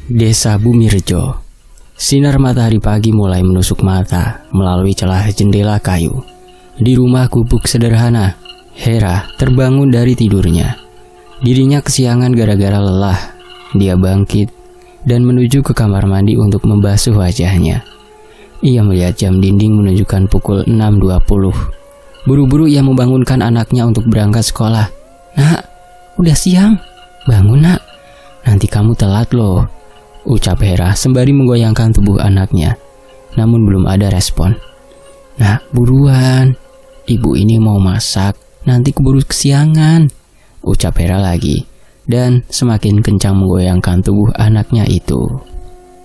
Desa Bumirejo. Sinar matahari pagi mulai menusuk mata melalui celah jendela kayu. Di rumah gubuk sederhana, Hera terbangun dari tidurnya. Dirinya kesiangan gara-gara lelah. Dia bangkit dan menuju ke kamar mandi untuk membasuh wajahnya. Ia melihat jam dinding menunjukkan pukul 6.20. Buru-buru ia membangunkan anaknya untuk berangkat sekolah. "Nak, udah siang. Bangun nak, nanti kamu telat loh," ucap Hera sembari menggoyangkan tubuh anaknya. Namun belum ada respon. "Nak, buruan. Ibu ini mau masak, nanti keburu kesiangan," ucap Hera lagi. Dan semakin kencang menggoyangkan tubuh anaknya itu.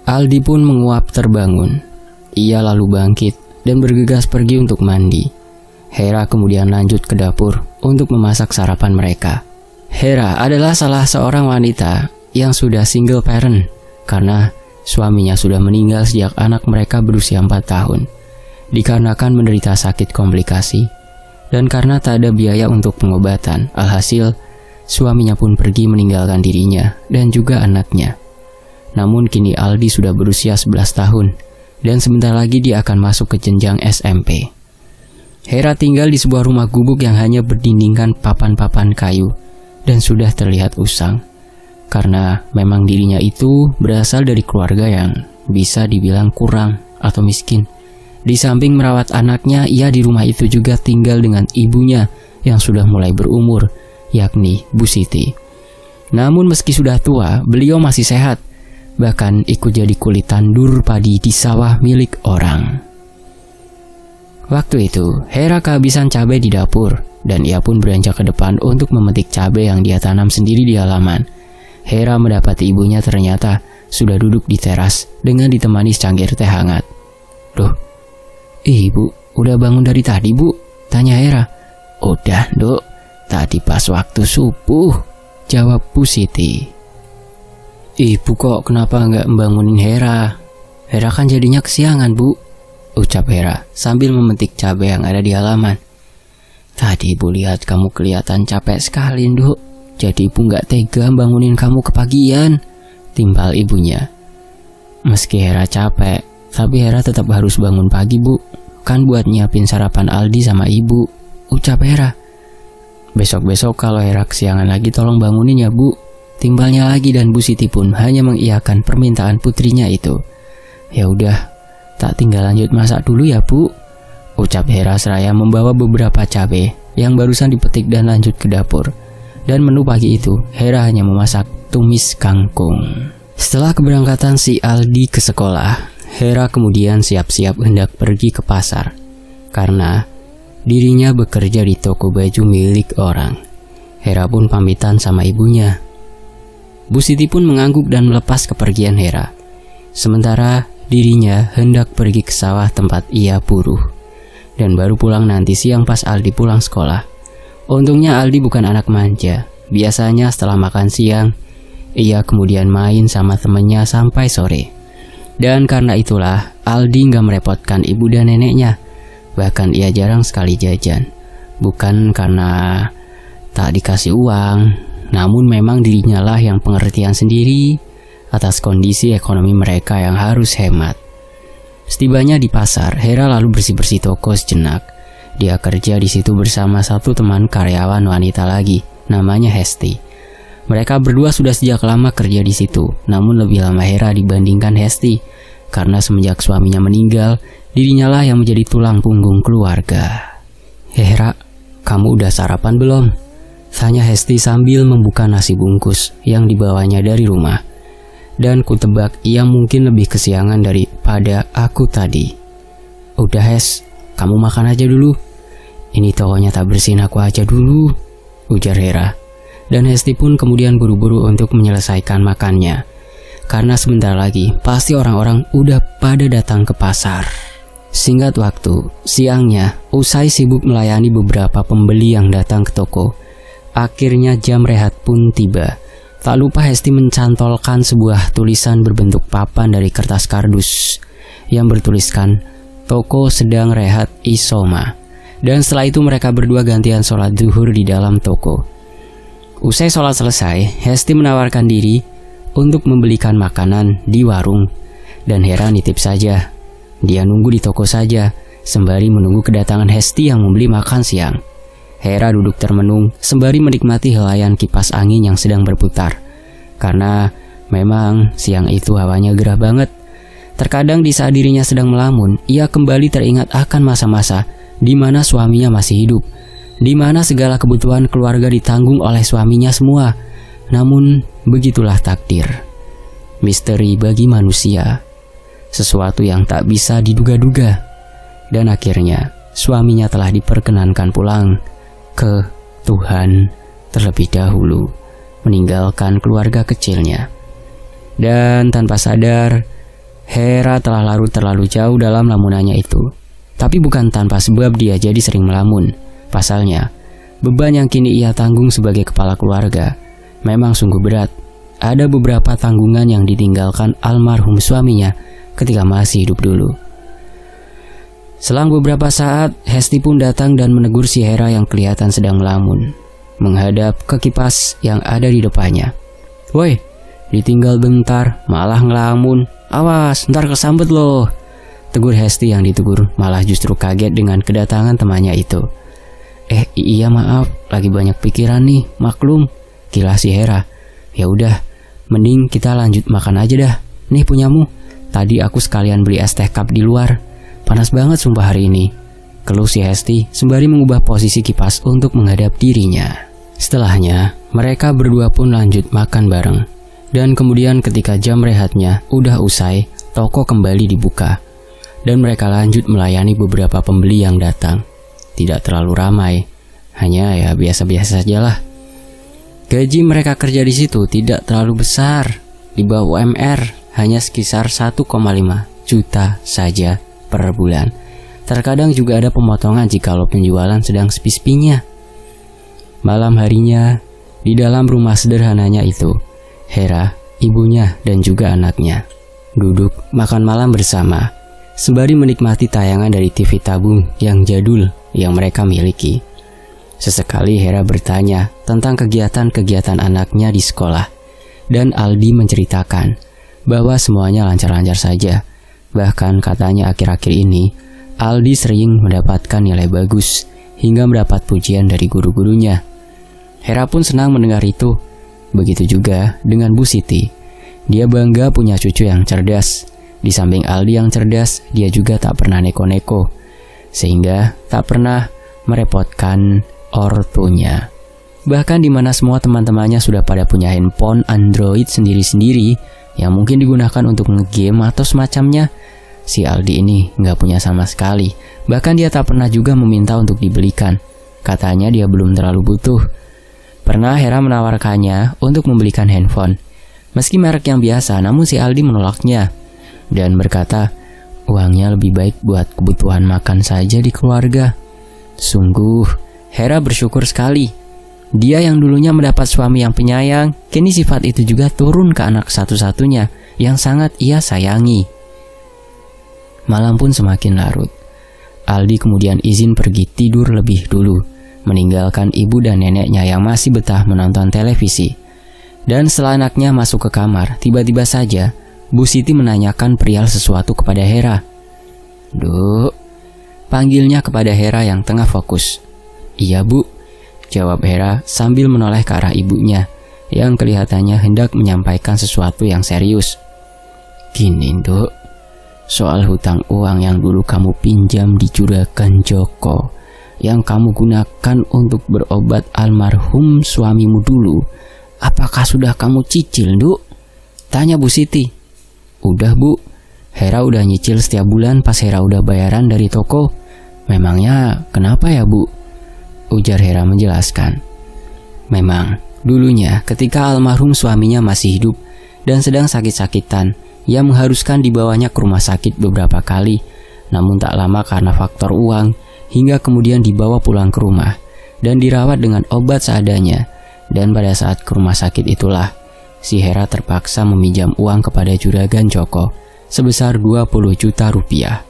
Aldi pun menguap terbangun. Ia lalu bangkit dan bergegas pergi untuk mandi. Hera kemudian lanjut ke dapur untuk memasak sarapan mereka. Hera adalah salah seorang wanita yang sudah single parent karena suaminya sudah meninggal sejak anak mereka berusia 4 tahun. Dikarenakan menderita sakit komplikasi dan karena tak ada biaya untuk pengobatan, alhasil suaminya pun pergi meninggalkan dirinya dan juga anaknya. Namun kini Aldi sudah berusia 11 tahun dan sebentar lagi dia akan masuk ke jenjang SMP. Hera tinggal di sebuah rumah gubuk yang hanya berdindingkan papan-papan kayu dan sudah terlihat usang. Karena memang dirinya itu berasal dari keluarga yang bisa dibilang kurang atau miskin. Di samping merawat anaknya, ia di rumah itu juga tinggal dengan ibunya yang sudah mulai berumur, yakni Bu Siti. Namun meski sudah tua, beliau masih sehat, bahkan ikut jadi kulit tandur padi di sawah milik orang. Waktu itu, Hera kehabisan cabai di dapur, dan ia pun beranjak ke depan untuk memetik cabai yang dia tanam sendiri di halaman. Hera mendapati ibunya ternyata sudah duduk di teras dengan ditemani secangkir teh hangat. "Duh, Ibu udah bangun dari tadi, Bu?" tanya Hera. "Udah, Dok. Tadi pas waktu subuh," jawab Bu Siti. "Ibu kok kenapa nggak membangunin Hera? Hera kan jadinya kesiangan, Bu," ucap Hera sambil memetik cabai yang ada di halaman. "Tadi Ibu lihat kamu kelihatan capek sekali, Dok. Jadi Ibu nggak tega bangunin kamu kepagian," timpal ibunya. Meski Hera capek, tapi Hera tetap harus bangun pagi, Bu. Kan buat nyiapin sarapan Aldi sama Ibu, ucap Hera. "Besok-besok kalau Hera kesiangan lagi tolong bangunin ya, Bu," timbalnya lagi, dan Bu Siti pun hanya mengiyakan permintaan putrinya itu. "Ya udah, tak tinggal lanjut masak dulu ya, Bu," ucap Hera seraya membawa beberapa cabai yang barusan dipetik dan lanjut ke dapur. Dan menu pagi itu, Hera hanya memasak tumis kangkung. Setelah keberangkatan si Aldi ke sekolah, Hera kemudian siap-siap hendak pergi ke pasar karena dirinya bekerja di toko baju milik orang. Hera pun pamitan sama ibunya. Bu Siti pun mengangguk dan melepas kepergian Hera. Sementara dirinya hendak pergi ke sawah tempat ia buruh, dan baru pulang nanti siang pas Aldi pulang sekolah. Untungnya Aldi bukan anak manja. Biasanya setelah makan siang, ia kemudian main sama temennya sampai sore. Dan karena itulah Aldi nggak merepotkan ibu dan neneknya. Bahkan ia jarang sekali jajan. Bukan karena tak dikasih uang, namun memang dirinya lah yang pengertian sendiri atas kondisi ekonomi mereka yang harus hemat. Setibanya di pasar, Hera lalu bersih-bersih toko sejenak. Dia kerja di situ bersama satu teman karyawan wanita lagi, namanya Hesti. Mereka berdua sudah sejak lama kerja di situ, namun lebih lama Hera dibandingkan Hesti, karena semenjak suaminya meninggal, dirinya lah yang menjadi tulang punggung keluarga. "Hera, kamu udah sarapan belum?" tanya Hesti sambil membuka nasi bungkus yang dibawanya dari rumah. Dan kutebak ia mungkin lebih kesiangan daripada aku tadi. "Udah Hes, kamu makan aja dulu. Ini tokonya tak bersihin, aku aja dulu," ujar Hera. Dan Hesti pun kemudian buru-buru untuk menyelesaikan makannya, karena sebentar lagi pasti orang-orang udah pada datang ke pasar. Singkat waktu, siangnya usai sibuk melayani beberapa pembeli yang datang ke toko, akhirnya jam rehat pun tiba. Tak lupa Hesti mencantolkan sebuah tulisan berbentuk papan dari kertas kardus yang bertuliskan "Toko sedang rehat Isoma." Dan setelah itu mereka berdua gantian sholat zuhur di dalam toko. Usai sholat selesai, Hesti menawarkan diri untuk membelikan makanan di warung. Dan Hera nitip saja. Dia nunggu di toko saja, sembari menunggu kedatangan Hesti yang membeli makan siang. Hera duduk termenung sembari menikmati helaian kipas angin yang sedang berputar. Karena memang siang itu hawanya gerah banget. Terkadang di saat dirinya sedang melamun, ia kembali teringat akan masa-masa di mana suaminya masih hidup, di mana segala kebutuhan keluarga ditanggung oleh suaminya semua. Namun begitulah takdir. Misteri bagi manusia, sesuatu yang tak bisa diduga-duga. Dan akhirnya suaminya telah diperkenankan pulang ke Tuhan terlebih dahulu, meninggalkan keluarga kecilnya. Dan tanpa sadar, Hera telah larut terlalu jauh dalam lamunannya itu. Tapi bukan tanpa sebab dia jadi sering melamun. Pasalnya, beban yang kini ia tanggung sebagai kepala keluarga memang sungguh berat. Ada beberapa tanggungan yang ditinggalkan almarhum suaminya ketika masih hidup dulu. Selang beberapa saat, Hesti pun datang dan menegur si Hera yang kelihatan sedang melamun, menghadap ke kipas yang ada di depannya. "Woi, ditinggal bentar, malah ngelamun. Awas, ntar kesambet loh," tegur Hesti yang ditegur malah justru kaget dengan kedatangan temannya itu. Iya maaf, lagi banyak pikiran nih, maklum," kilah si Hera. "Ya udah, mending kita lanjut makan aja dah. Nih punyamu. Tadi aku sekalian beli es teh cup di luar. Panas banget sumpah hari ini," keluh si Hesti sembari mengubah posisi kipas untuk menghadap dirinya. Setelahnya, mereka berdua pun lanjut makan bareng. Dan kemudian ketika jam rehatnya udah usai, toko kembali dibuka. Dan mereka lanjut melayani beberapa pembeli yang datang. Tidak terlalu ramai, hanya ya biasa-biasa sajalah. Gaji mereka kerja di situ tidak terlalu besar, di bawah UMR, hanya sekitar 1,5 juta saja per bulan. Terkadang juga ada pemotongan jikalau penjualan sedang sepi-sepinya. Malam harinya, di dalam rumah sederhananya itu, Hera, ibunya, dan juga anaknya duduk makan malam bersama, sembari menikmati tayangan dari TV tabung yang jadul yang mereka miliki. Sesekali Hera bertanya tentang kegiatan-kegiatan anaknya di sekolah, dan Aldi menceritakan bahwa semuanya lancar-lancar saja. Bahkan katanya akhir-akhir ini, Aldi sering mendapatkan nilai bagus, hingga mendapat pujian dari guru-gurunya. Hera pun senang mendengar itu. Begitu juga dengan Bu Siti. Dia bangga punya cucu yang cerdas. Di samping Aldi yang cerdas, dia juga tak pernah neko-neko, sehingga tak pernah merepotkan ortunya. Bahkan di mana semua teman-temannya sudah pada punya handphone Android sendiri-sendiri yang mungkin digunakan untuk nge-game atau semacamnya, si Aldi ini nggak punya sama sekali. Bahkan dia tak pernah juga meminta untuk dibelikan. Katanya dia belum terlalu butuh. Pernah Hera menawarkannya untuk membelikan handphone, meski merek yang biasa, namun si Aldi menolaknya dan berkata, uangnya lebih baik buat kebutuhan makan saja di keluarga. Sungguh, Hera bersyukur sekali. Dia yang dulunya mendapat suami yang penyayang, kini sifat itu juga turun ke anak satu-satunya yang sangat ia sayangi. Malam pun semakin larut. Aldi kemudian izin pergi tidur lebih dulu, meninggalkan ibu dan neneknya yang masih betah menonton televisi. Dan setelah anaknya masuk ke kamar, tiba-tiba saja Bu Siti menanyakan perihal sesuatu kepada Hera. "Duk," panggilnya kepada Hera yang tengah fokus. "Iya Bu," jawab Hera sambil menoleh ke arah ibunya yang kelihatannya hendak menyampaikan sesuatu yang serius. "Gini Duk, soal hutang uang yang dulu kamu pinjam di Juragan Joko, yang kamu gunakan untuk berobat almarhum suamimu dulu, apakah sudah kamu cicil Duk?" tanya Bu Siti. "Udah Bu, Hera udah nyicil setiap bulan pas Hera udah bayaran dari toko." "Memangnya kenapa ya Bu?" ujar Hera menjelaskan. Memang, dulunya ketika almarhum suaminya masih hidup dan sedang sakit-sakitan, ia mengharuskan dibawanya ke rumah sakit beberapa kali, namun tak lama karena faktor uang, hingga kemudian dibawa pulang ke rumah dan dirawat dengan obat seadanya. Dan pada saat ke rumah sakit itulah, si Hera terpaksa meminjam uang kepada Juragan Joko sebesar 20 juta rupiah.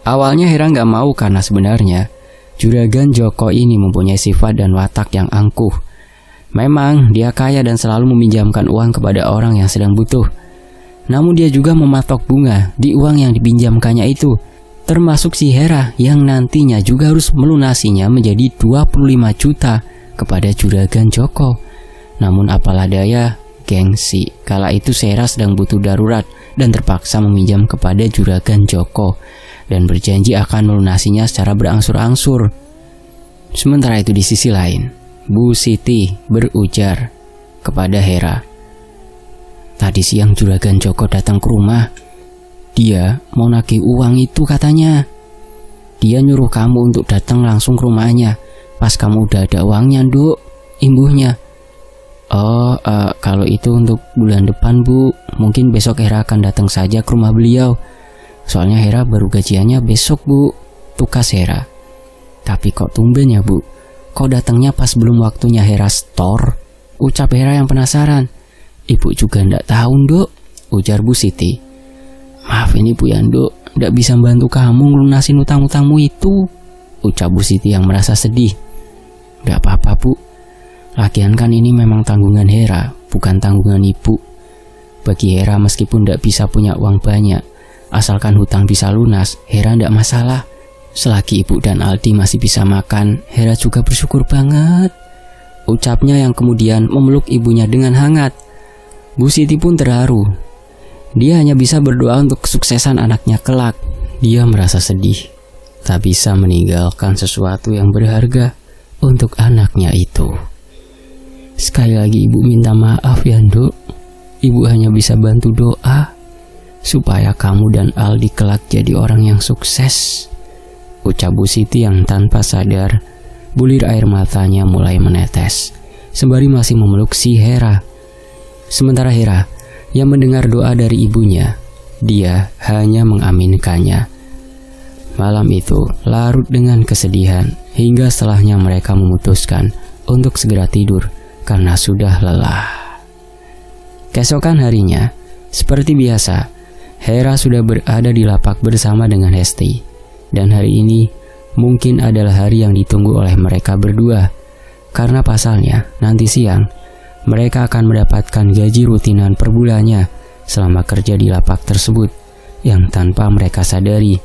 Awalnya Hera nggak mau karena sebenarnya Juragan Joko ini mempunyai sifat dan watak yang angkuh. Memang dia kaya dan selalu meminjamkan uang kepada orang yang sedang butuh. Namun dia juga mematok bunga di uang yang dipinjamkannya itu, termasuk si Hera yang nantinya juga harus melunasinya menjadi 25 juta kepada Juragan Joko. Namun apalah daya, gengsi. Kala itu Hera sedang butuh darurat dan terpaksa meminjam kepada Juragan Joko dan berjanji akan melunasinya secara berangsur-angsur. Sementara itu di sisi lain, Bu Siti berujar kepada Hera, "Tadi siang Juragan Joko datang ke rumah. Dia mau nagih uang itu katanya. Dia nyuruh kamu untuk datang langsung ke rumahnya pas kamu udah ada uangnya, Nduk," imbuhnya. "Oh, kalau itu untuk bulan depan, Bu. Mungkin besok Hera akan datang saja ke rumah beliau. Soalnya Hera baru gajiannya besok, Bu," tukas Hera. "Tapi kok tumben ya, Bu? Kok datangnya pas belum waktunya Hera store?" ucap Hera yang penasaran. "Ibu juga ndak tahu, Nduk," ujar Bu Siti. "Maaf ini Bu ya, Nduk, ndak bisa bantu kamu ngelunasin utang-utangmu itu," ucap Bu Siti yang merasa sedih. "Ndak apa-apa, Bu. Lagian kan ini memang tanggungan Hera, bukan tanggungan Ibu. Bagi Hera meskipun ndak bisa punya uang banyak, asalkan hutang bisa lunas, Hera ndak masalah. Selagi Ibu dan Aldi masih bisa makan, Hera juga bersyukur banget," ucapnya yang kemudian memeluk ibunya dengan hangat. Bu Siti pun terharu. Dia hanya bisa berdoa untuk kesuksesan anaknya kelak. Dia merasa sedih, tak bisa meninggalkan sesuatu yang berharga untuk anaknya itu. "Sekali lagi Ibu minta maaf ya, Nduk. Ibu hanya bisa bantu doa supaya kamu dan Aldi kelak jadi orang yang sukses," ucap Bu Siti yang tanpa sadar bulir air matanya mulai menetes sembari masih memeluk si Hera. Sementara Hera yang mendengar doa dari ibunya, dia hanya mengaminkannya. Malam itu larut dengan kesedihan hingga setelahnya mereka memutuskan untuk segera tidur karena sudah lelah. Keesokan harinya, seperti biasa, Hera sudah berada di lapak bersama dengan Hesti. Dan hari ini mungkin adalah hari yang ditunggu oleh mereka berdua, karena pasalnya nanti siang mereka akan mendapatkan gaji rutinan per bulannya selama kerja di lapak tersebut, yang tanpa mereka sadari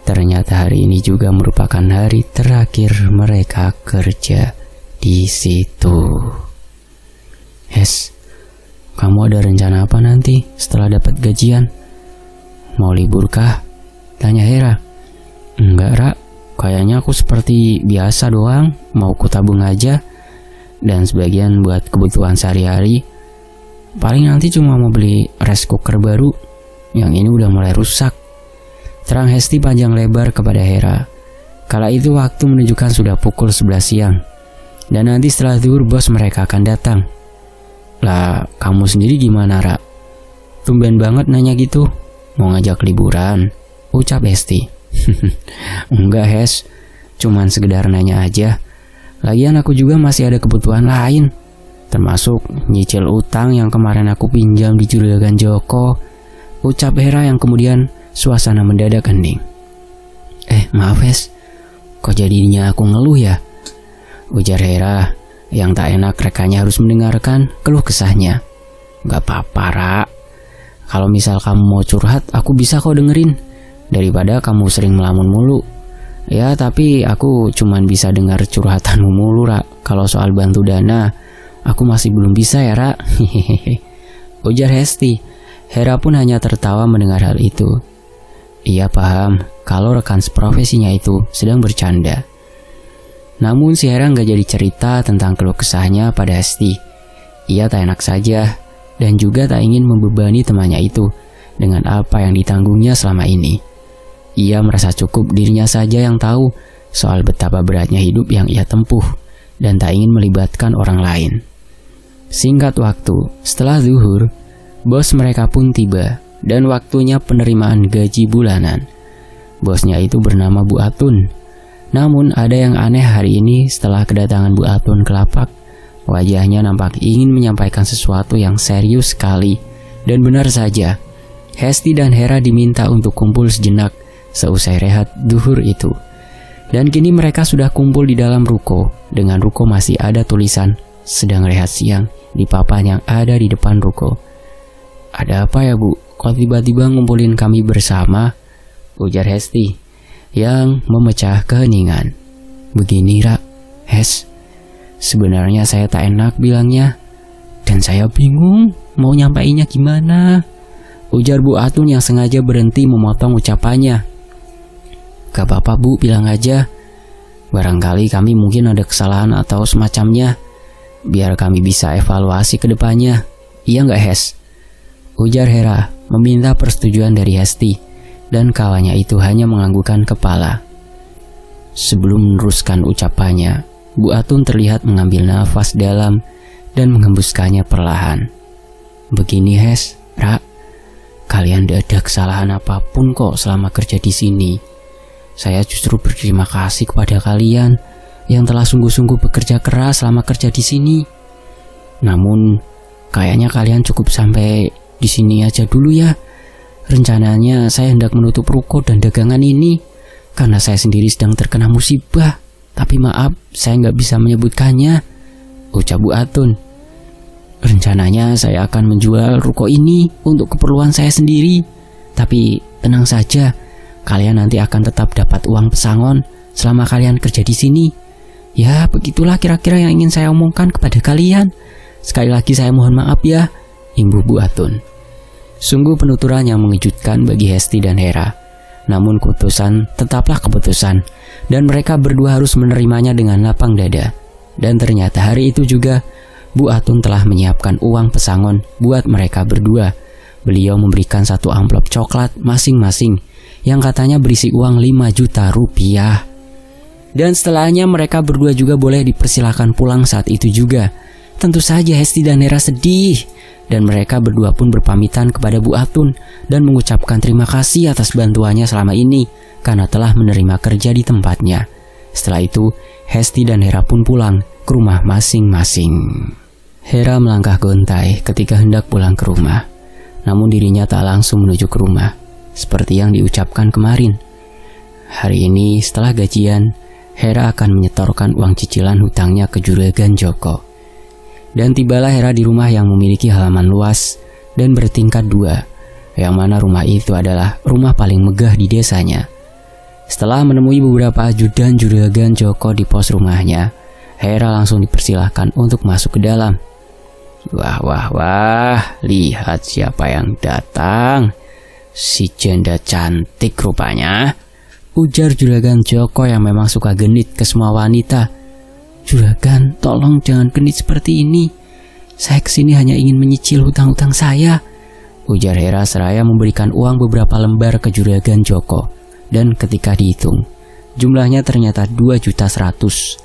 ternyata hari ini juga merupakan hari terakhir mereka kerja di situ. "Hes, kamu ada rencana apa nanti setelah dapat gajian? Mau libur kah?" tanya Hera. "Enggak, Ra. Kayaknya aku seperti biasa doang, mau kutabung aja. Dan sebagian buat kebutuhan sehari-hari. Paling nanti cuma mau beli rice cooker baru, yang ini udah mulai rusak," terang Hesti panjang lebar kepada Hera. Kala itu waktu menunjukkan sudah pukul 11 siang. Dan nanti setelah zuhur bos mereka akan datang. "Lah, kamu sendiri gimana, Ra? Tumben banget nanya gitu. Mau ngajak liburan?" ucap Hesti. "Enggak, Hes. Cuman sekedar nanya aja. Lagian aku juga masih ada kebutuhan lain, termasuk nyicil utang yang kemarin aku pinjam di Juragan Joko," ucap Hera yang kemudian suasana mendadak hening. Maaf, Hes. Kok jadinya aku ngeluh ya?" ujar Hera yang tak enak rekannya harus mendengarkan keluh kesahnya. "Gak apa-apa, Ra. Kalau misal kamu mau curhat, aku bisa kok dengerin. Daripada kamu sering melamun mulu. Ya, tapi aku cuman bisa dengar curhatanmu mulu, Ra. Kalau soal bantu dana, aku masih belum bisa ya, Ra," ujar Hesti. Hera pun hanya tertawa mendengar hal itu. Ia paham kalau rekan seprofesinya itu sedang bercanda. Namun si Hera nggak jadi cerita tentang keluh kesahnya pada Hesti. Ia tak enak saja dan juga tak ingin membebani temannya itu dengan apa yang ditanggungnya selama ini. Ia merasa cukup dirinya saja yang tahu soal betapa beratnya hidup yang ia tempuh dan tak ingin melibatkan orang lain. Singkat waktu, setelah zuhur, bos mereka pun tiba dan waktunya penerimaan gaji bulanan. Bosnya itu bernama Bu Atun. Namun ada yang aneh hari ini setelah kedatangan Bu Atun ke lapak. Wajahnya nampak ingin menyampaikan sesuatu yang serius sekali. Dan benar saja, Hesti dan Hera diminta untuk kumpul sejenak seusai rehat duhur itu. Dan kini mereka sudah kumpul di dalam ruko. Dengan ruko masih ada tulisan sedang rehat siang di papan yang ada di depan ruko. "Ada apa ya Bu? Kok tiba-tiba ngumpulin kami bersama?" ujar Hesti yang memecah keheningan. "Begini Ra, Hes, sebenarnya saya tak enak bilangnya, dan saya bingung mau nyampainya gimana," ujar Bu Atun yang sengaja berhenti memotong ucapannya. "Gak apa-apa Bu, bilang aja. Barangkali kami mungkin ada kesalahan atau semacamnya, biar kami bisa evaluasi ke depannya. Iya gak Hes?" ujar Hera meminta persetujuan dari Hesti, dan kawannya itu hanya menganggukkan kepala. Sebelum meneruskan ucapannya, Bu Atun terlihat mengambil nafas dalam dan menghembuskannya perlahan. "Begini Hes, Ra, kalian tidak ada kesalahan apapun kok selama kerja di sini. Saya justru berterima kasih kepada kalian yang telah sungguh-sungguh bekerja keras selama kerja di sini. Namun, kayaknya kalian cukup sampai di sini aja dulu ya. Rencananya saya hendak menutup ruko dan dagangan ini karena saya sendiri sedang terkena musibah. Tapi maaf, saya nggak bisa menyebutkannya," ucap Bu Atun. "Rencananya saya akan menjual ruko ini untuk keperluan saya sendiri. Tapi tenang saja, kalian nanti akan tetap dapat uang pesangon selama kalian kerja di sini. Ya, begitulah kira-kira yang ingin saya omongkan kepada kalian. Sekali lagi saya mohon maaf ya," imbuh Bu Atun. Sungguh penuturan yang mengejutkan bagi Hesti dan Hera. Namun keputusan tetaplah keputusan, dan mereka berdua harus menerimanya dengan lapang dada. Dan ternyata hari itu juga Bu Atun telah menyiapkan uang pesangon buat mereka berdua. Beliau memberikan satu amplop coklat masing-masing yang katanya berisi uang 5 juta rupiah. Dan setelahnya mereka berdua juga boleh dipersilakan pulang saat itu juga. Tentu saja Hesti dan Hera sedih, dan mereka berdua pun berpamitan kepada Bu Atun dan mengucapkan terima kasih atas bantuannya selama ini karena telah menerima kerja di tempatnya. Setelah itu, Hesti dan Hera pun pulang ke rumah masing-masing. Hera melangkah gontai ketika hendak pulang ke rumah, namun dirinya tak langsung menuju ke rumah seperti yang diucapkan kemarin. Hari ini setelah gajian, Hera akan menyetorkan uang cicilan hutangnya ke Juragan Joko. Dan tibalah Hera di rumah yang memiliki halaman luas dan bertingkat 2, yang mana rumah itu adalah rumah paling megah di desanya. Setelah menemui beberapa ajudan Juragan Joko di pos rumahnya, Hera langsung dipersilahkan untuk masuk ke dalam. Wah, lihat siapa yang datang. Si janda cantik rupanya," ujar Juragan Joko yang memang suka genit ke semua wanita. "Juragan, tolong jangan genit seperti ini. Saya kesini hanya ingin menyicil hutang-hutang saya," ujar Hera seraya memberikan uang beberapa lembar ke Juragan Joko. Dan ketika dihitung, jumlahnya ternyata 2.100.000,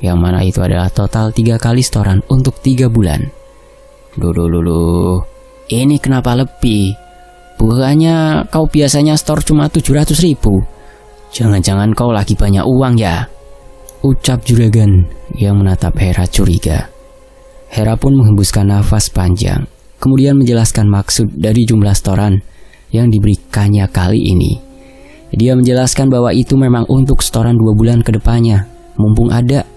yang mana itu adalah total 3 kali setoran untuk 3 bulan. Loh, ini kenapa lebih? Bukannya kau biasanya setor cuma 700.000? Jangan-jangan kau lagi banyak uang ya?" ucap Juragan yang menatap Hera curiga. Hera pun menghembuskan nafas panjang, kemudian menjelaskan maksud dari jumlah setoran yang diberikannya kali ini. Dia menjelaskan bahwa itu memang untuk setoran 2 bulan ke depannya, mumpung ada.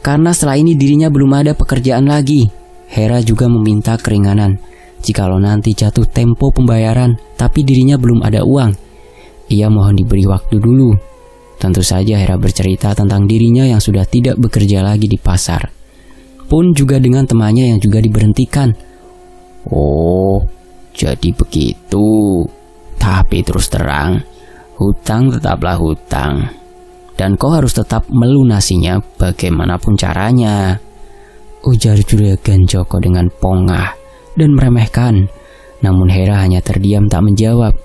Karena setelah ini dirinya belum ada pekerjaan lagi. Hera juga meminta keringanan jikalau nanti jatuh tempo pembayaran tapi dirinya belum ada uang. Ia mohon diberi waktu dulu. Tentu saja Hera bercerita tentang dirinya yang sudah tidak bekerja lagi di pasar, pun juga dengan temannya yang juga diberhentikan. "Oh, jadi begitu. Tapi terus terang, hutang tetaplah hutang, dan kau harus tetap melunasinya bagaimanapun caranya," ujar Juragan Joko dengan pongah dan meremehkan. Namun Hera hanya terdiam tak menjawab.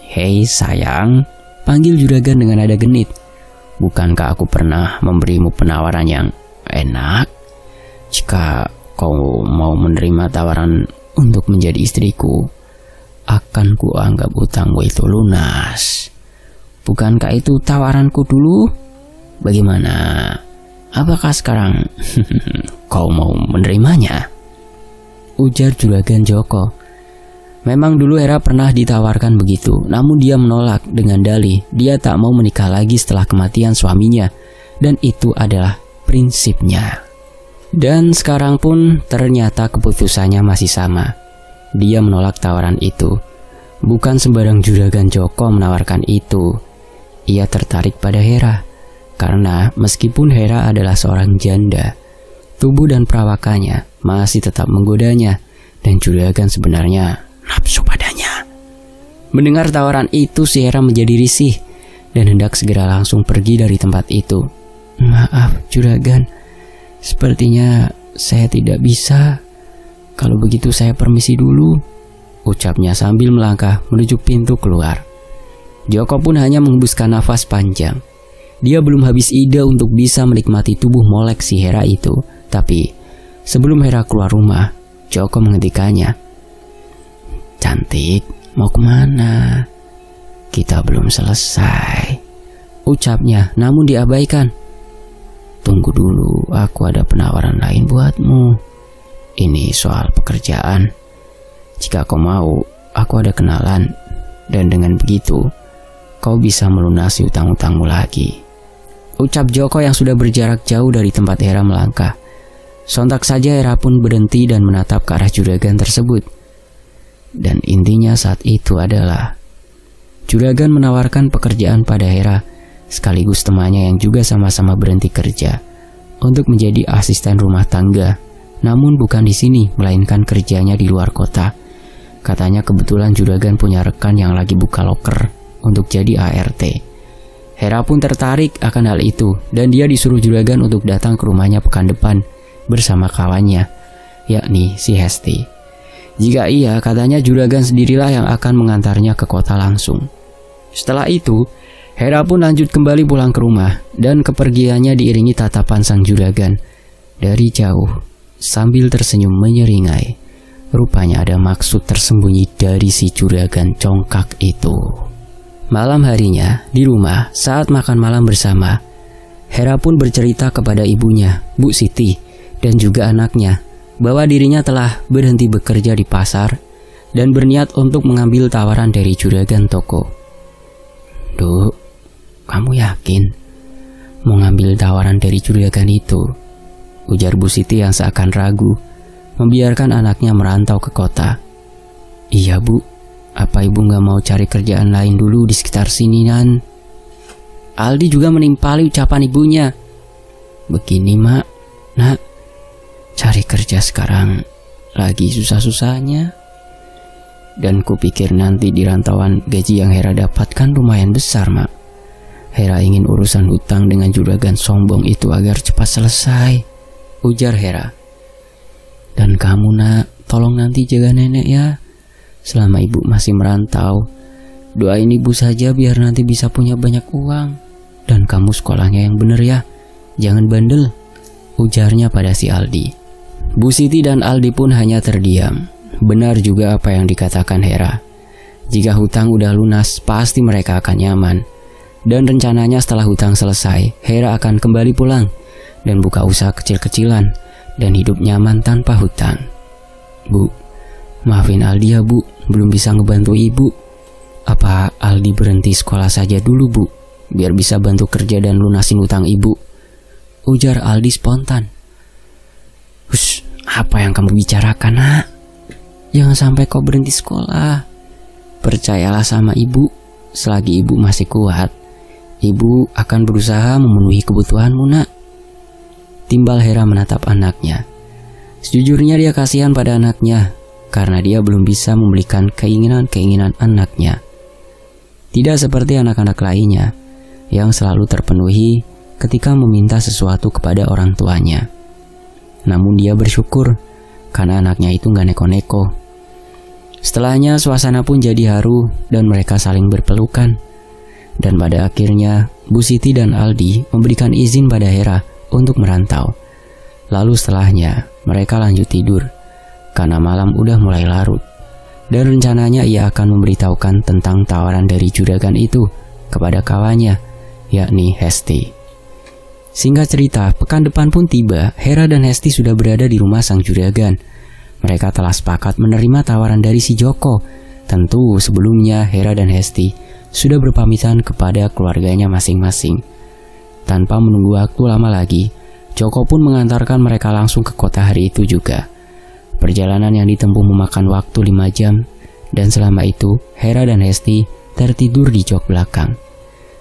"Hei sayang," panggil Juragan dengan nada genit. "Bukankah aku pernah memberimu penawaran yang enak? Jika kau mau menerima tawaran untuk menjadi istriku, akan kuanggap hutangmu itu lunas. Bukankah itu tawaranku dulu? Bagaimana? Apakah sekarang kau mau menerimanya?" ujar Juragan Joko. Memang dulu Hera pernah ditawarkan begitu, namun dia menolak dengan dalih dia tak mau menikah lagi setelah kematian suaminya, dan itu adalah prinsipnya. Dan sekarang pun ternyata keputusannya masih sama. Dia menolak tawaran itu. Bukan sembarang juragan Joko menawarkan itu. Ia tertarik pada Hera. Karena meskipun Hera adalah seorang janda, tubuh dan perawakannya masih tetap menggodanya. Dan juragan sebenarnya nafsu padanya. Mendengar tawaran itu, si Hera menjadi risih dan hendak segera langsung pergi dari tempat itu. Maaf juragan, sepertinya saya tidak bisa. Kalau begitu saya permisi dulu, ucapnya sambil melangkah menuju pintu keluar. Joko pun hanya menghembuskan nafas panjang. Dia belum habis ide untuk bisa menikmati tubuh molek si Hera itu. Tapi sebelum Hera keluar rumah, Joko menghentikannya. Cantik, mau kemana? Kita belum selesai, ucapnya namun diabaikan. Tunggu dulu, aku ada penawaran lain buatmu. Ini soal pekerjaan. Jika kau mau, aku ada kenalan. Dan dengan begitu, kau bisa melunasi utang-utangmu lagi. Ucap Joko yang sudah berjarak jauh dari tempat Hera melangkah. Sontak saja Hera pun berhenti dan menatap ke arah juragan tersebut. Dan intinya saat itu adalah juragan menawarkan pekerjaan pada Hera, sekaligus temannya yang juga sama-sama berhenti kerja, untuk menjadi asisten rumah tangga. Namun bukan di sini, melainkan kerjanya di luar kota. Katanya kebetulan juragan punya rekan yang lagi buka loker untuk jadi ART. Hera pun tertarik akan hal itu, dan dia disuruh juragan untuk datang ke rumahnya pekan depan bersama kawannya, yakni si Hesti. Jika iya, katanya juragan sendirilah yang akan mengantarnya ke kota langsung. Setelah itu, Hera pun lanjut kembali pulang ke rumah, dan kepergiannya diiringi tatapan sang juragan dari jauh sambil tersenyum menyeringai. Rupanya ada maksud tersembunyi dari si juragan congkak itu. Malam harinya, di rumah saat makan malam bersama, Hera pun bercerita kepada ibunya, Bu Siti, dan juga anaknya, bahwa dirinya telah berhenti bekerja di pasar dan berniat untuk mengambil tawaran dari juragan toko. Duk, kamu yakin mau ngambil tawaran dari juragan itu? Ujar Bu Siti yang seakan ragu, membiarkan anaknya merantau ke kota. Iya Bu, apa ibu gak mau cari kerjaan lain dulu di sekitar sini Nan? Aldi juga menimpali ucapan ibunya. Begini Mak, Nak, cari kerja sekarang lagi susah-susahnya. Dan kupikir nanti di rantauan gaji yang Hera dapatkan lumayan besar Mak. Hera ingin urusan hutang dengan juragan sombong itu agar cepat selesai, ujar Hera. Dan kamu Nak, tolong nanti jaga nenek ya. Selama ibu masih merantau, doain ibu saja biar nanti bisa punya banyak uang. Dan kamu sekolahnya yang bener ya, jangan bandel, ujarnya pada si Aldi. Bu Siti dan Aldi pun hanya terdiam. Benar juga apa yang dikatakan Hera. Jika hutang udah lunas, pasti mereka akan nyaman. Dan rencananya setelah hutang selesai, Hera akan kembali pulang dan buka usaha kecil-kecilan dan hidup nyaman tanpa hutang. Bu, maafin Aldi ya Bu, belum bisa ngebantu ibu. Apa Aldi berhenti sekolah saja dulu Bu, biar bisa bantu kerja dan lunasin hutang ibu, ujar Aldi spontan. Hush, apa yang kamu bicarakan Nak? Jangan sampai kau berhenti sekolah. Percayalah sama ibu, selagi ibu masih kuat, ibu akan berusaha memenuhi kebutuhanmu Nak. Timbal Hera menatap anaknya. Sejujurnya dia kasihan pada anaknya, karena dia belum bisa membelikan keinginan-keinginan anaknya. Tidak seperti anak-anak lainnya yang selalu terpenuhi ketika meminta sesuatu kepada orang tuanya. Namun dia bersyukur karena anaknya itu gak neko-neko. Setelahnya suasana pun jadi haru dan mereka saling berpelukan. Dan pada akhirnya Bu Siti dan Aldi memberikan izin pada Hera untuk merantau. Lalu setelahnya mereka lanjut tidur karena malam udah mulai larut. Dan rencananya ia akan memberitahukan tentang tawaran dari juragan itu kepada kawannya, yakni Hesti. Singkat cerita, pekan depan pun tiba. Hera dan Hesti sudah berada di rumah sang juragan. Mereka telah sepakat menerima tawaran dari si Joko. Tentu sebelumnya Hera dan Hesti sudah berpamitan kepada keluarganya masing-masing. Tanpa menunggu waktu lama lagi, Joko pun mengantarkan mereka langsung ke kota hari itu juga. Perjalanan yang ditempuh memakan waktu 5 jam, dan selama itu Hera dan Hesti tertidur di jok belakang.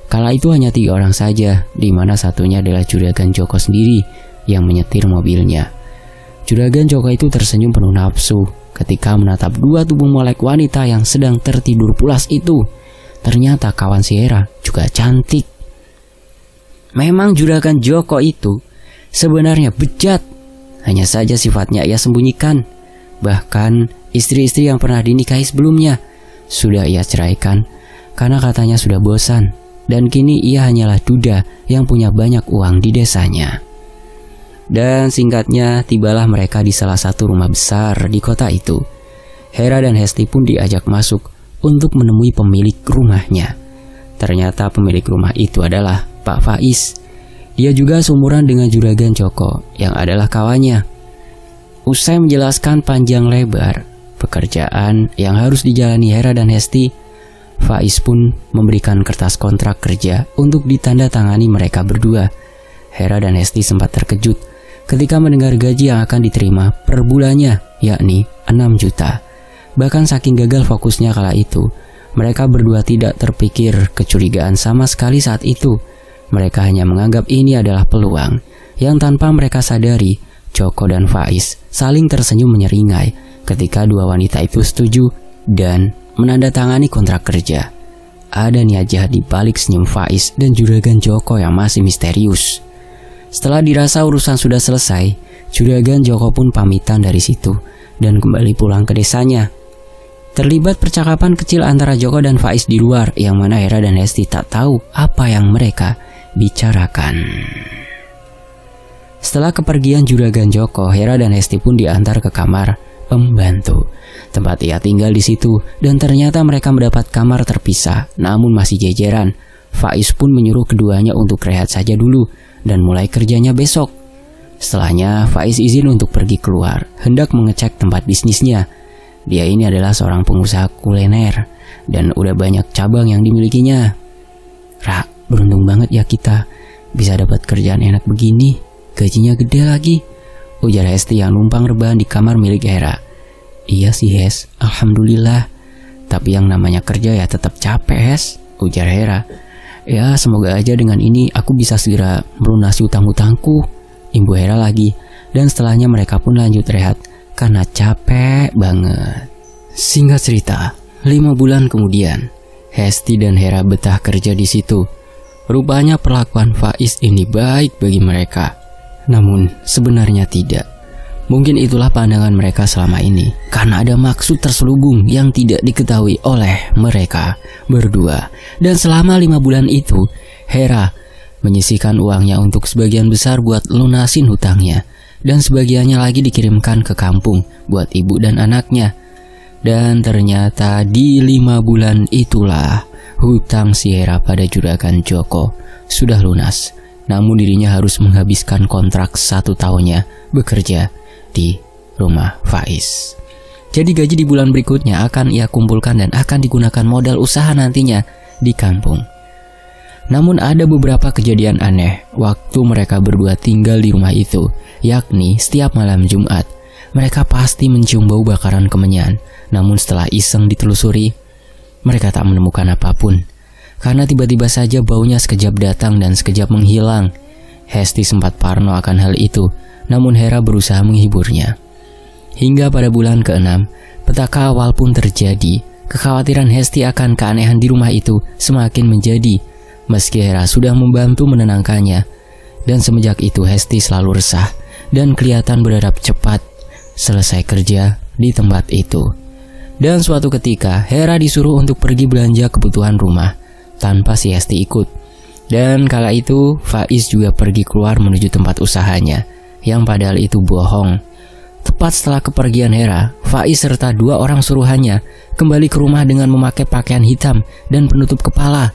Kala itu hanya 3 orang saja, di mana satunya adalah Juragan Joko sendiri yang menyetir mobilnya. Juragan Joko itu tersenyum penuh nafsu ketika menatap 2 tubuh molek wanita yang sedang tertidur pulas itu. Ternyata kawan si Hera juga cantik. Memang Juragan Joko itu sebenarnya bejat, hanya saja sifatnya ia sembunyikan. Bahkan istri-istri yang pernah dinikahi sebelumnya sudah ia ceraikan karena katanya sudah bosan, dan kini ia hanyalah duda yang punya banyak uang di desanya. Dan singkatnya, tibalah mereka di salah satu rumah besar di kota itu. Hera dan Hesti pun diajak masuk untuk menemui pemilik rumahnya. Ternyata pemilik rumah itu adalah Pak Faiz. Dia juga seumuran dengan Juragan Joko yang adalah kawannya. Usai menjelaskan panjang lebar pekerjaan yang harus dijalani Hera dan Hesti, Faiz pun memberikan kertas kontrak kerja untuk ditandatangani mereka berdua. Hera dan Hesti sempat terkejut ketika mendengar gaji yang akan diterima per bulannya, yakni 6 juta. Bahkan saking gagal fokusnya kala itu, mereka berdua tidak terpikir kecurigaan sama sekali saat itu. Mereka hanya menganggap ini adalah peluang yang tanpa mereka sadari, Joko dan Faiz saling tersenyum menyeringai ketika 2 wanita itu setuju dan menandatangani kontrak kerja. Ada niat jahat di balik senyum Faiz dan Juragan Joko yang masih misterius. Setelah dirasa urusan sudah selesai, Juragan Joko pun pamitan dari situ dan kembali pulang ke desanya. Terlibat percakapan kecil antara Joko dan Faiz di luar, yang mana Hera dan Hesti tak tahu apa yang mereka bicarakan. Setelah kepergian Juragan Joko, Hera dan Hesti pun diantar ke kamar pembantu, tempat ia tinggal di situ, dan ternyata mereka mendapat kamar terpisah, namun masih jejeran. Faiz pun menyuruh keduanya untuk rehat saja dulu dan mulai kerjanya besok. Setelahnya, Faiz izin untuk pergi keluar, hendak mengecek tempat bisnisnya. Dia ini adalah seorang pengusaha kuliner dan udah banyak cabang yang dimilikinya. Ra, beruntung banget ya kita bisa dapat kerjaan enak begini, gajinya gede lagi, ujar Hesti yang numpang rebahan di kamar milik Hera. Iya sih Hes, alhamdulillah. Tapi yang namanya kerja ya tetap capek Hes, ujar Hera. Ya semoga aja dengan ini aku bisa segera melunasi utang-utangku, imbu Hera lagi. Dan setelahnya mereka pun lanjut rehat karena capek banget. Singkat cerita, 5 bulan kemudian, Hesti dan Hera betah kerja di situ. Rupanya perlakuan Faiz ini baik bagi mereka. Namun sebenarnya tidak. Mungkin itulah pandangan mereka selama ini, karena ada maksud terselubung yang tidak diketahui oleh mereka berdua. Dan selama 5 bulan itu, Hera menyisihkan uangnya untuk sebagian besar buat lunasin hutangnya, dan sebagiannya lagi dikirimkan ke kampung buat ibu dan anaknya. Dan ternyata di 5 bulan itulah hutang si Hera pada Juragan Joko sudah lunas. Namun dirinya harus menghabiskan kontrak 1 tahunnya bekerja di rumah Faiz. Jadi gaji di bulan berikutnya akan ia kumpulkan dan akan digunakan modal usaha nantinya di kampung. Namun ada beberapa kejadian aneh waktu mereka berdua tinggal di rumah itu, yakni setiap malam Jumat mereka pasti mencium bau bakaran kemenyan. Namun setelah iseng ditelusuri, mereka tak menemukan apapun, karena tiba-tiba saja baunya sekejap datang dan sekejap menghilang. Hesti sempat parno akan hal itu, namun Hera berusaha menghiburnya. Hingga pada bulan ke-6, petaka awal pun terjadi. Kekhawatiran Hesti akan keanehan di rumah itu semakin menjadi, meski Hera sudah membantu menenangkannya. Dan semenjak itu Hesti selalu resah dan kelihatan berharap cepat selesai kerja di tempat itu. Dan suatu ketika Hera disuruh untuk pergi belanja kebutuhan rumah tanpa si Hesti ikut. Dan kala itu Faiz juga pergi keluar menuju tempat usahanya, yang padahal itu bohong. Tepat setelah kepergian Hera, Faiz serta 2 orang suruhannya kembali ke rumah dengan memakai pakaian hitam dan penutup kepala.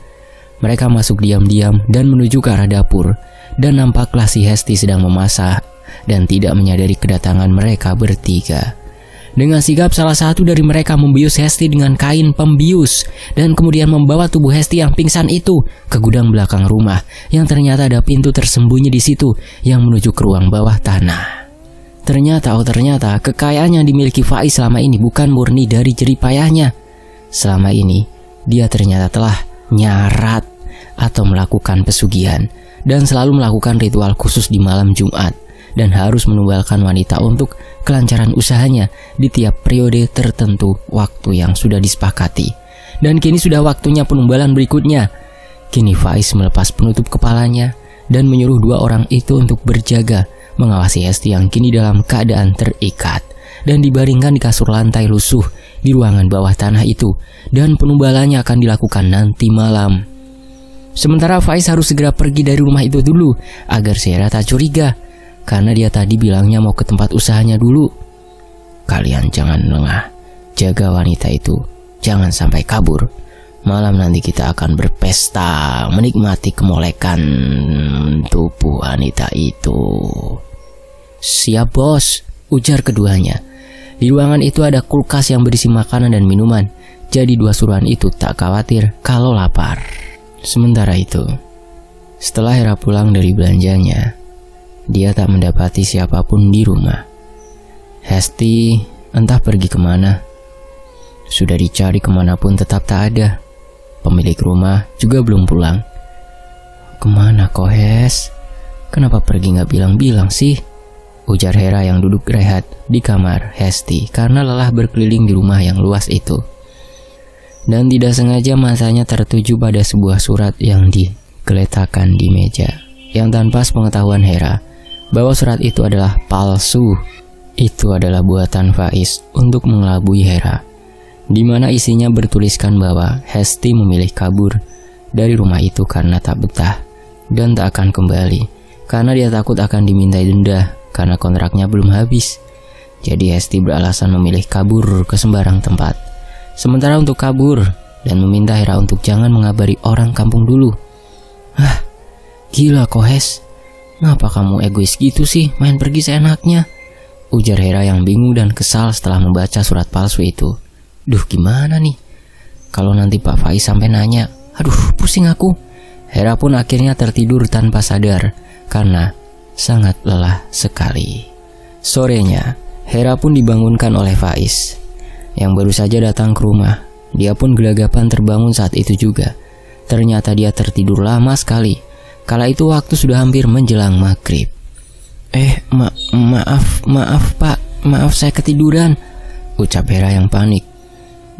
Mereka masuk diam-diam dan menuju ke arah dapur, dan nampaklah si Hesti sedang memasak dan tidak menyadari kedatangan mereka bertiga. Dengan sigap salah satu dari mereka membius Hesti dengan kain pembius dan kemudian membawa tubuh Hesti yang pingsan itu ke gudang belakang rumah yang ternyata ada pintu tersembunyi di situ yang menuju ke ruang bawah tanah. Ternyata kekayaan yang dimiliki Faiz selama ini bukan murni dari jerih payahnya. Selama ini dia ternyata telah nyarat atau melakukan pesugihan dan selalu melakukan ritual khusus di malam Jumat dan harus menumbalkan wanita untuk kelancaran usahanya di tiap periode tertentu waktu yang sudah disepakati. Dan kini sudah waktunya penumbalan berikutnya. Kini Faiz melepas penutup kepalanya dan menyuruh 2 orang itu untuk berjaga mengawasi Hesti yang kini dalam keadaan terikat dan dibaringkan di kasur lantai lusuh di ruangan bawah tanah itu, dan penumbalannya akan dilakukan nanti malam. Sementara Faiz harus segera pergi dari rumah itu dulu agar si Hera tak curiga, karena dia tadi bilangnya mau ke tempat usahanya dulu. Kalian jangan lengah, jaga wanita itu, jangan sampai kabur. Malam nanti kita akan berpesta, menikmati kemolekan tubuh wanita itu. Siap bos, ujar keduanya. Di ruangan itu ada kulkas yang berisi makanan dan minuman, jadi 2 suruhan itu tak khawatir kalau lapar. Sementara itu, setelah Hera pulang dari belanjanya, dia tak mendapati siapapun di rumah. Hesti entah pergi kemana. Sudah dicari kemanapun tetap tak ada. Pemilik rumah juga belum pulang. Kemana kok Hes? Kenapa pergi gak bilang-bilang sih? Ujar Hera yang duduk rehat di kamar Hesti karena lelah berkeliling di rumah yang luas itu. Dan tidak sengaja matanya tertuju pada sebuah surat yang digeletakkan di meja, yang tanpa sepengetahuan Hera bahwa surat itu adalah palsu. Itu adalah buatan Faiz untuk mengelabui Hera, di mana isinya bertuliskan bahwa Hesti memilih kabur dari rumah itu karena tak betah dan tak akan kembali karena dia takut akan dimintai denda karena kontraknya belum habis. Jadi Hesti beralasan memilih kabur ke sembarang tempat. Sementara untuk kabur dan meminta Hera untuk jangan mengabari orang kampung dulu. Gila kok Hes, ngapa kamu egois gitu sih, main pergi seenaknya? Ujar Hera yang bingung dan kesal setelah membaca surat palsu itu. Duh gimana nih, kalau nanti Pak Faiz sampai nanya, aduh pusing aku. Hera pun akhirnya tertidur tanpa sadar karena sangat lelah sekali. Sorenya, Hera pun dibangunkan oleh Faiz yang baru saja datang ke rumah. Dia pun gelagapan terbangun saat itu juga. Ternyata dia tertidur lama sekali. Kala itu waktu sudah hampir menjelang maghrib. Maaf Pak, maaf saya ketiduran, ucap Hera yang panik.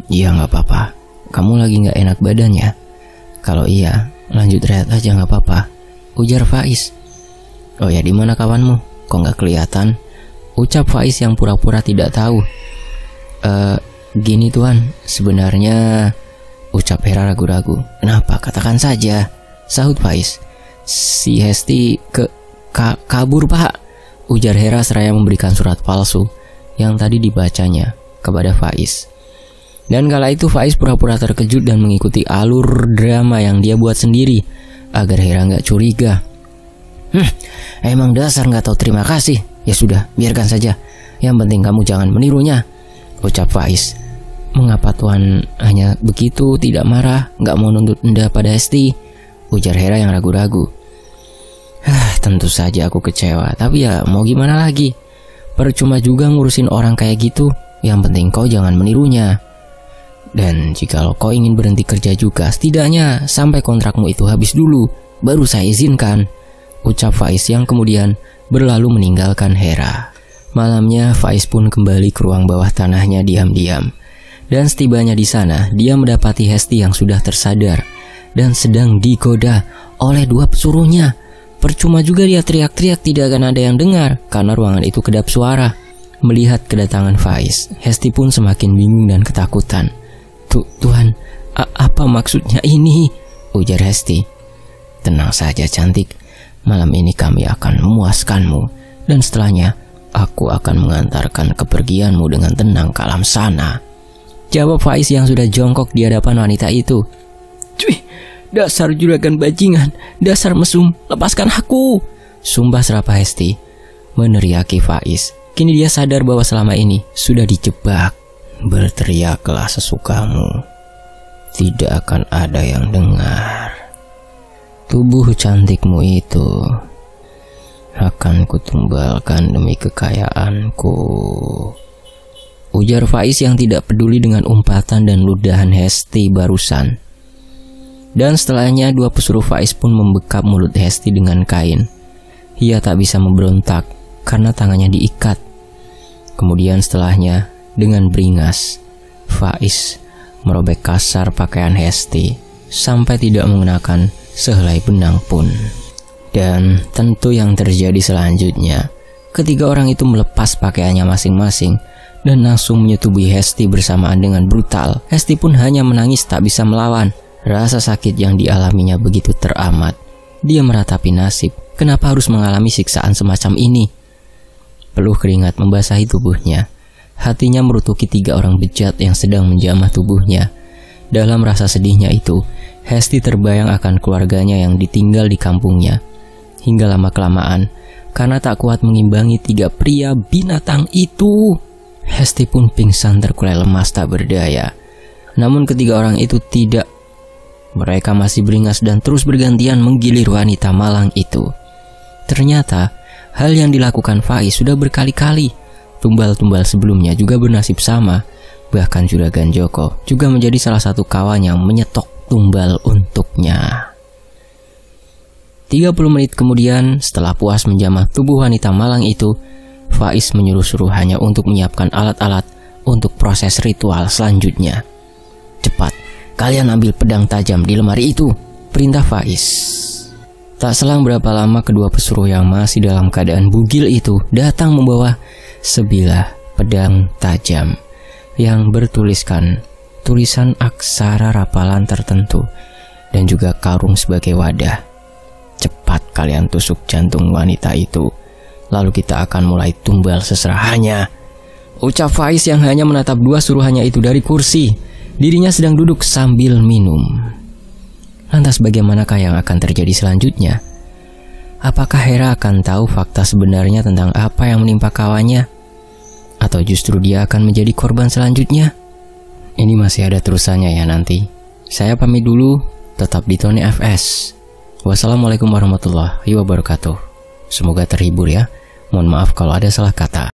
Iya gak apa-apa, kamu lagi gak enak badannya? Kalau iya, lanjut rehat aja gak apa-apa, ujar Faiz. Oh ya, di mana kawanmu? Kok gak kelihatan? Ucap Faiz yang pura-pura tidak tahu. Gini tuan, sebenarnya, ucap Hera ragu-ragu. Kenapa? Katakan saja, sahut Faiz. Si Hesti kabur Pak, ujar Hera seraya memberikan surat palsu yang tadi dibacanya kepada Faiz. Dan kala itu Faiz pura-pura terkejut dan mengikuti alur drama yang dia buat sendiri agar Hera gak curiga. Emang dasar gak tahu terima kasih. Ya sudah, biarkan saja. Yang penting kamu jangan menirunya, ucap Faiz. Mengapa tuan hanya begitu, tidak marah, gak mau nuntut denda pada Hesti? Ujar Hera yang ragu-ragu. Tentu saja aku kecewa, tapi ya mau gimana lagi? Percuma juga ngurusin orang kayak gitu. Yang penting kau jangan menirunya. Dan jikalau kau ingin berhenti kerja juga, setidaknya sampai kontrakmu itu habis dulu, baru saya izinkan, ucap Faiz yang kemudian berlalu meninggalkan Hera. Malamnya Faiz pun kembali ke ruang bawah tanahnya diam-diam. Dan setibanya di sana, dia mendapati Hesti yang sudah tersadar dan sedang digoda oleh 2 pesuruhnya. Percuma juga dia teriak-teriak, tidak akan ada yang dengar karena ruangan itu kedap suara. Melihat kedatangan Faiz, Hesti pun semakin bingung dan ketakutan. Tuhan, apa maksudnya ini? Ujar Hesti. Tenang saja cantik, malam ini kami akan memuaskanmu, dan setelahnya aku akan mengantarkan kepergianmu dengan tenang ke alam sana, jawab Faiz yang sudah jongkok di hadapan wanita itu. Cuy, dasar juragan bajingan, dasar mesum, lepaskan aku, sumpah serapah Hesti meneriaki Faiz Kini dia sadar bahwa selama ini sudah dijebak. Berteriaklah sesukamu, tidak akan ada yang dengar. Tubuh cantikmu itu akan kutumbalkan demi kekayaanku, ujar Faiz yang tidak peduli dengan umpatan dan ludahan Hesti barusan. Dan setelahnya dua pesuruh Faiz pun membekap mulut Hesti dengan kain. Ia tak bisa memberontak karena tangannya diikat. Kemudian setelahnya dengan beringas Faiz merobek kasar pakaian Hesti sampai tidak mengenakan sehelai benang pun. Dan tentu yang terjadi selanjutnya, ketiga orang itu melepas pakaiannya masing-masing dan langsung menyetubuhi Hesti bersamaan dengan brutal. Hesti pun hanya menangis tak bisa melawan. Rasa sakit yang dialaminya begitu teramat. Dia meratapi nasib, kenapa harus mengalami siksaan semacam ini? Peluh keringat membasahi tubuhnya. Hatinya merutuki tiga orang bejat yang sedang menjamah tubuhnya. Dalam rasa sedihnya itu, Hesti terbayang akan keluarganya yang ditinggal di kampungnya. Hingga lama-kelamaan, karena tak kuat mengimbangi tiga pria binatang itu, Hesti pun pingsan terkulai lemas tak berdaya. Namun ketiga orang itu tidak. Mereka masih beringas dan terus bergantian menggilir wanita malang itu. Ternyata, hal yang dilakukan Faiz sudah berkali-kali. Tumbal-tumbal sebelumnya juga bernasib sama. Bahkan Juragan Joko juga menjadi salah satu kawan yang menyetok tumbal untuknya. 30 menit kemudian, setelah puas menjamah tubuh wanita malang itu, Faiz menyuruh suruhannya untuk menyiapkan alat-alat untuk proses ritual selanjutnya. Cepat, kalian ambil pedang tajam di lemari itu, perintah Faiz. Tak selang berapa lama kedua pesuruh yang masih dalam keadaan bugil itu datang membawa sebilah pedang tajam yang bertuliskan tulisan aksara rapalan tertentu dan juga karung sebagai wadah. Cepat kalian tusuk jantung wanita itu, lalu kita akan mulai tumbal seserahannya, ucap Faiz yang hanya menatap dua suruhannya itu dari kursi. Dirinya sedang duduk sambil minum. Lantas bagaimanakah yang akan terjadi selanjutnya? Apakah Hera akan tahu fakta sebenarnya tentang apa yang menimpa kawannya? Atau justru dia akan menjadi korban selanjutnya? Ini masih ada terusannya ya nanti. Saya pamit dulu, tetap di Tony FS. Wassalamualaikum warahmatullahi wabarakatuh. Semoga terhibur ya. Mohon maaf kalau ada salah kata.